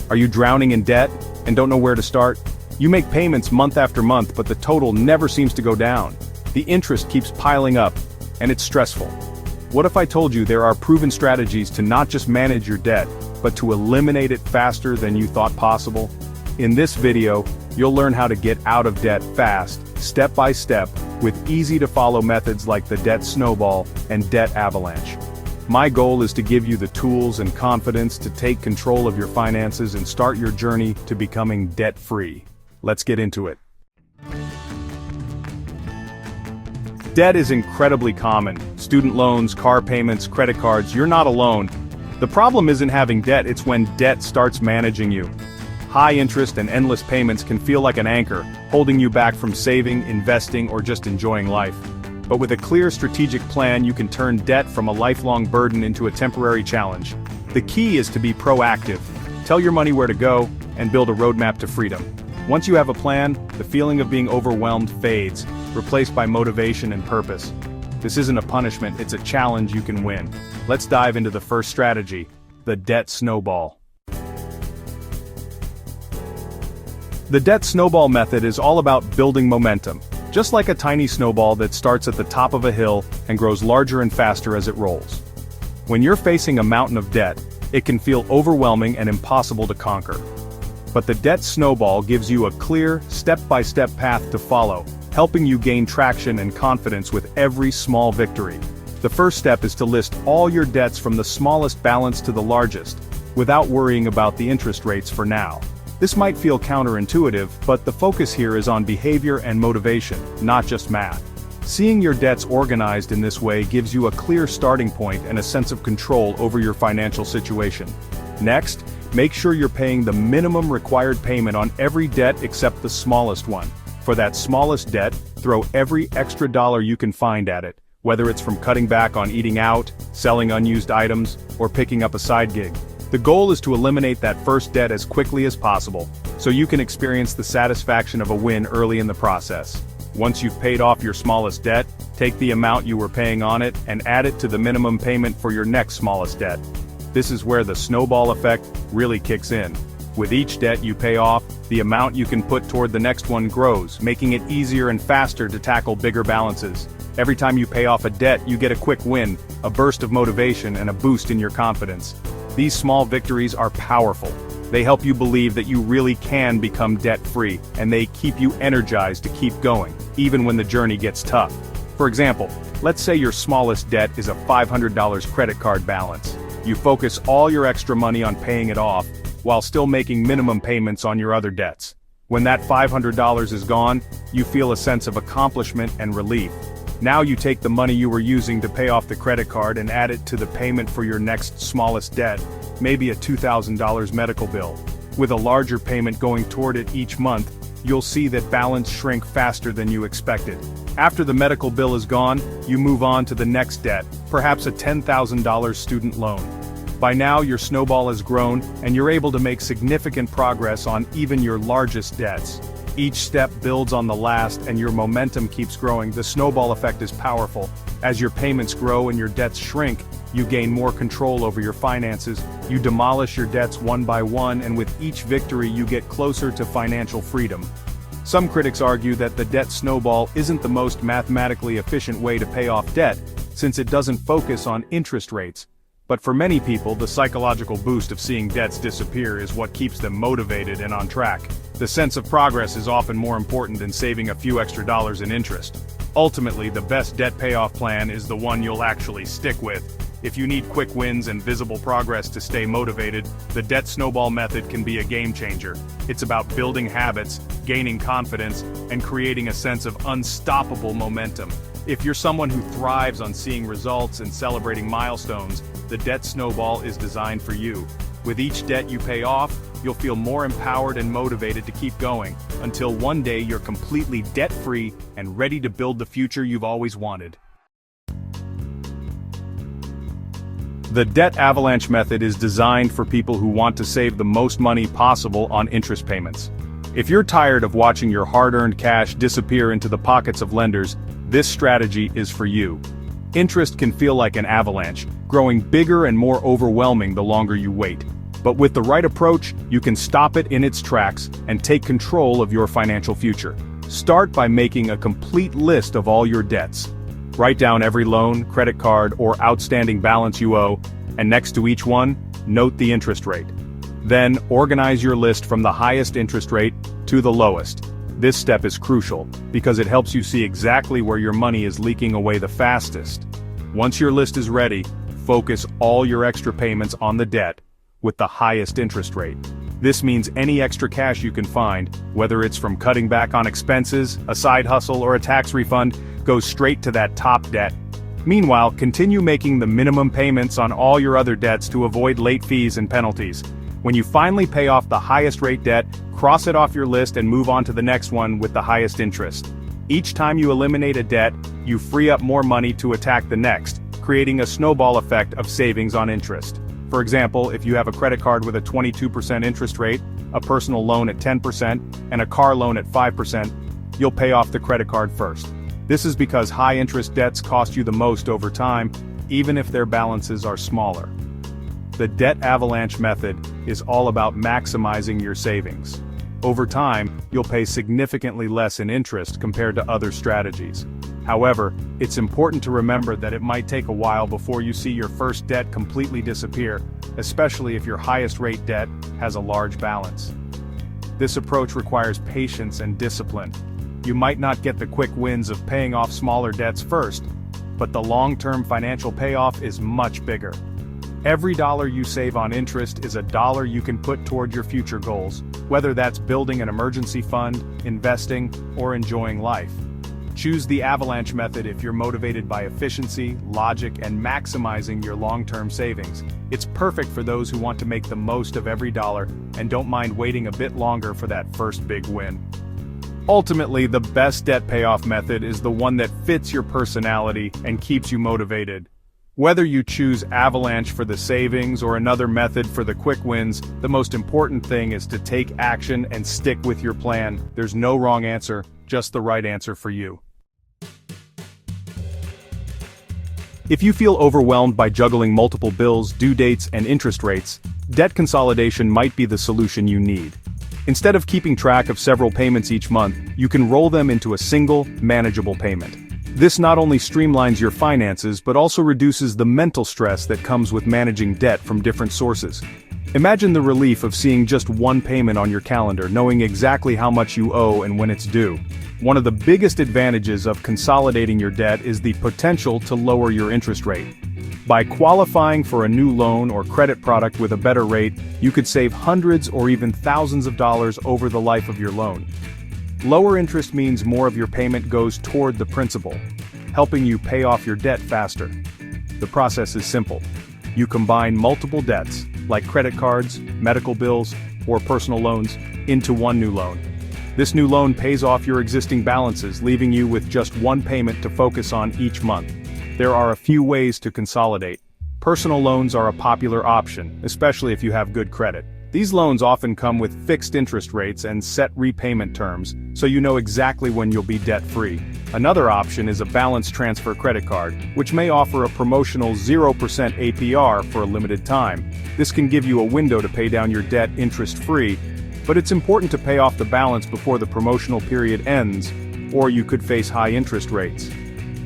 Are you drowning in debt and don't know where to start? You make payments month after month, but the total never seems to go down. The interest keeps piling up, and it's stressful. What if I told you there are proven strategies to not just manage your debt, but to eliminate it faster than you thought possible? In this video, you'll learn how to get out of debt fast, step by step, with easy-to-follow methods like the debt snowball and debt avalanche. My goal is to give you the tools and confidence to take control of your finances and start your journey to becoming debt-free. Let's get into it. Debt is incredibly common. Student loans, car payments, credit cards, you're not alone. The problem isn't having debt, it's when debt starts managing you. High interest and endless payments can feel like an anchor, holding you back from saving, investing, or just enjoying life. But with a clear strategic plan, you can turn debt from a lifelong burden into a temporary challenge. The key is to be proactive. Tell your money where to go, and build a roadmap to freedom. Once you have a plan, the feeling of being overwhelmed fades, replaced by motivation and purpose. This isn't a punishment, it's a challenge you can win. Let's dive into the first strategy, the debt snowball. The debt snowball method is all about building momentum, just like a tiny snowball that starts at the top of a hill and grows larger and faster as it rolls. When you're facing a mountain of debt, it can feel overwhelming and impossible to conquer. But the debt snowball gives you a clear, step-by-step path to follow, helping you gain traction and confidence with every small victory. The first step is to list all your debts from the smallest balance to the largest, without worrying about the interest rates for now. This might feel counterintuitive, but the focus here is on behavior and motivation, not just math. Seeing your debts organized in this way gives you a clear starting point and a sense of control over your financial situation. Next, make sure you're paying the minimum required payment on every debt except the smallest one. For that smallest debt, throw every extra dollar you can find at it, whether it's from cutting back on eating out, selling unused items, or picking up a side gig. The goal is to eliminate that first debt as quickly as possible, so you can experience the satisfaction of a win early in the process. Once you've paid off your smallest debt, take the amount you were paying on it and add it to the minimum payment for your next smallest debt. This is where the snowball effect really kicks in. With each debt you pay off, the amount you can put toward the next one grows, making it easier and faster to tackle bigger balances. Every time you pay off a debt, you get a quick win, a burst of motivation, and a boost in your confidence. These small victories are powerful. They help you believe that you really can become debt-free, and they keep you energized to keep going, even when the journey gets tough. For example, let's say your smallest debt is a $500 credit card balance. You focus all your extra money on paying it off, while still making minimum payments on your other debts. When that $500 is gone, you feel a sense of accomplishment and relief. Now you take the money you were using to pay off the credit card and add it to the payment for your next smallest debt, maybe a $2,000 medical bill. With a larger payment going toward it each month, you'll see that balance shrink faster than you expected. After the medical bill is gone, you move on to the next debt, perhaps a $10,000 student loan. By now your snowball has grown, and you're able to make significant progress on even your largest debts. Each step builds on the last, and your momentum keeps growing. The snowball effect is powerful. As your payments grow and your debts shrink, you gain more control over your finances. You demolish your debts one by one, and with each victory you get closer to financial freedom. Some critics argue that the debt snowball isn't the most mathematically efficient way to pay off debt, since it doesn't focus on interest rates. But for many people, the psychological boost of seeing debts disappear is what keeps them motivated and on track. The sense of progress is often more important than saving a few extra dollars in interest. Ultimately, the best debt payoff plan is the one you'll actually stick with. If you need quick wins and visible progress to stay motivated, the debt snowball method can be a game changer. It's about building habits, gaining confidence, and creating a sense of unstoppable momentum. If you're someone who thrives on seeing results and celebrating milestones, the debt snowball is designed for you. With each debt you pay off, you'll feel more empowered and motivated to keep going, until one day you're completely debt-free and ready to build the future you've always wanted. The debt avalanche method is designed for people who want to save the most money possible on interest payments. If you're tired of watching your hard-earned cash disappear into the pockets of lenders, this strategy is for you. Interest can feel like an avalanche, growing bigger and more overwhelming the longer you wait. But with the right approach, you can stop it in its tracks and take control of your financial future. Start by making a complete list of all your debts. Write down every loan, credit card, or outstanding balance you owe, and next to each one, note the interest rate. Then, organize your list from the highest interest rate to the lowest. This step is crucial, because it helps you see exactly where your money is leaking away the fastest. Once your list is ready, focus all your extra payments on the debt with the highest interest rate. This means any extra cash you can find, whether it's from cutting back on expenses, a side hustle, or a tax refund, goes straight to that top debt. Meanwhile, continue making the minimum payments on all your other debts to avoid late fees and penalties. When you finally pay off the highest rate debt, cross it off your list and move on to the next one with the highest interest. Each time you eliminate a debt, you free up more money to attack the next, creating a snowball effect of savings on interest. For example, if you have a credit card with a 22% interest rate, a personal loan at 10%, and a car loan at 5%, you'll pay off the credit card first. This is because high-interest debts cost you the most over time, even if their balances are smaller. The debt avalanche method is all about maximizing your savings. Over time, you'll pay significantly less in interest compared to other strategies. However, it's important to remember that it might take a while before you see your first debt completely disappear, especially if your highest rate debt has a large balance. This approach requires patience and discipline. You might not get the quick wins of paying off smaller debts first, but the long-term financial payoff is much bigger. Every dollar you save on interest is a dollar you can put toward your future goals, whether that's building an emergency fund, investing, or enjoying life. Choose the avalanche method if you're motivated by efficiency, logic, and maximizing your long-term savings. It's perfect for those who want to make the most of every dollar and don't mind waiting a bit longer for that first big win. Ultimately, the best debt payoff method is the one that fits your personality and keeps you motivated. Whether you choose avalanche for the savings or another method for the quick wins, the most important thing is to take action and stick with your plan. There's no wrong answer, just the right answer for you. If you feel overwhelmed by juggling multiple bills, due dates, and interest rates, debt consolidation might be the solution you need. Instead of keeping track of several payments each month, you can roll them into a single, manageable payment. This not only streamlines your finances but also reduces the mental stress that comes with managing debt from different sources. Imagine the relief of seeing just one payment on your calendar, knowing exactly how much you owe and when it's due. One of the biggest advantages of consolidating your debt is the potential to lower your interest rate. By qualifying for a new loan or credit product with a better rate, you could save hundreds or even thousands of dollars over the life of your loan. Lower interest means more of your payment goes toward the principal, helping you pay off your debt faster. The process is simple. You combine multiple debts, like credit cards, medical bills, or personal loans, into one new loan. This new loan pays off your existing balances, leaving you with just one payment to focus on each month. There are a few ways to consolidate. Personal loans are a popular option, especially if you have good credit. These loans often come with fixed interest rates and set repayment terms, so you know exactly when you'll be debt-free. Another option is a balance transfer credit card, which may offer a promotional 0% APR for a limited time. This can give you a window to pay down your debt interest-free, but it's important to pay off the balance before the promotional period ends, or you could face high interest rates.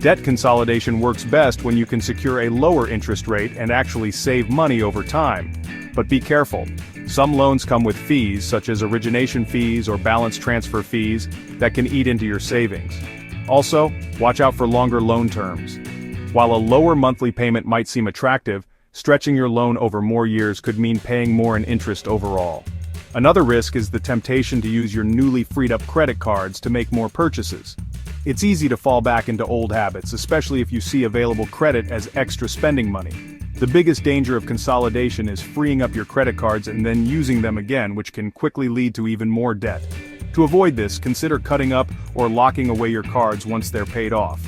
Debt consolidation works best when you can secure a lower interest rate and actually save money over time. But be careful. Some loans come with fees, such as origination fees or balance transfer fees, that can eat into your savings. Also, watch out for longer loan terms. While a lower monthly payment might seem attractive, stretching your loan over more years could mean paying more in interest overall. Another risk is the temptation to use your newly freed-up credit cards to make more purchases. It's easy to fall back into old habits, especially if you see available credit as extra spending money. The biggest danger of consolidation is freeing up your credit cards and then using them again, which can quickly lead to even more debt. To avoid this, consider cutting up or locking away your cards once they're paid off.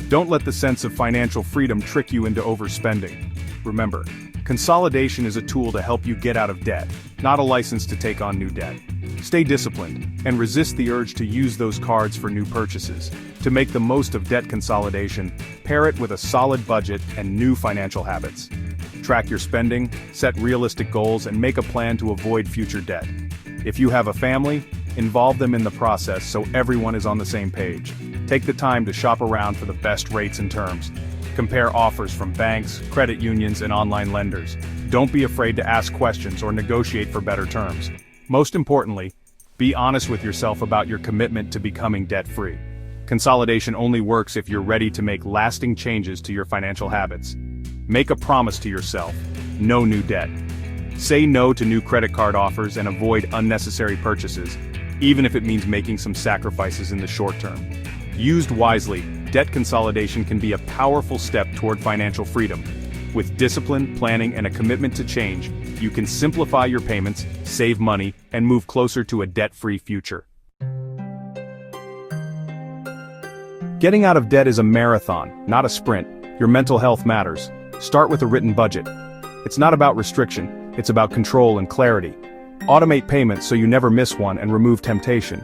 Don't let the sense of financial freedom trick you into overspending. Remember, consolidation is a tool to help you get out of debt, not a license to take on new debt. Stay disciplined, and resist the urge to use those cards for new purchases. To make the most of debt consolidation, pair it with a solid budget and new financial habits. Track your spending, set realistic goals, and make a plan to avoid future debt. If you have a family, involve them in the process so everyone is on the same page. Take the time to shop around for the best rates and terms. Compare offers from banks, credit unions, and online lenders. Don't be afraid to ask questions or negotiate for better terms. Most importantly, be honest with yourself about your commitment to becoming debt-free. Consolidation only works if you're ready to make lasting changes to your financial habits. Make a promise to yourself: no new debt. Say no to new credit card offers and avoid unnecessary purchases, even if it means making some sacrifices in the short term. Used wisely, debt consolidation can be a powerful step toward financial freedom. With discipline, planning, and a commitment to change, you can simplify your payments, save money, and move closer to a debt-free future. Getting out of debt is a marathon, not a sprint. Your mental health matters. Start with a written budget. It's not about restriction, it's about control and clarity. Automate payments so you never miss one and remove temptation.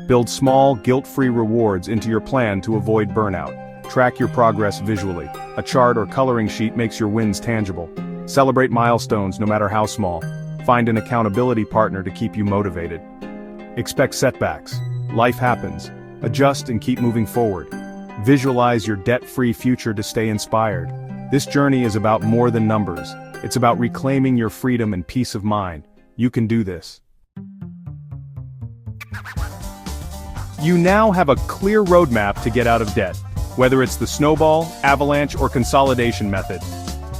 Build small, guilt-free rewards into your plan to avoid burnout. Track your progress visually. A chart or coloring sheet makes your wins tangible. Celebrate milestones no matter how small. Find an accountability partner to keep you motivated. Expect setbacks. Life happens. Adjust and keep moving forward. Visualize your debt-free future to stay inspired. This journey is about more than numbers. It's about reclaiming your freedom and peace of mind. You can do this. You now have a clear roadmap to get out of debt. Whether it's the snowball, avalanche, or consolidation method,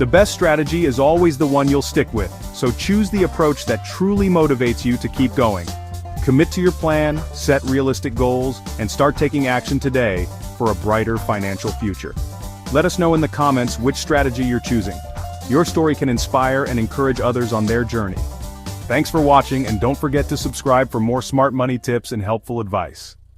the best strategy is always the one you'll stick with, so choose the approach that truly motivates you to keep going. Commit to your plan, set realistic goals, and start taking action today for a brighter financial future. Let us know in the comments which strategy you're choosing. Your story can inspire and encourage others on their journey. Thanks for watching, and don't forget to subscribe for more smart money tips and helpful advice.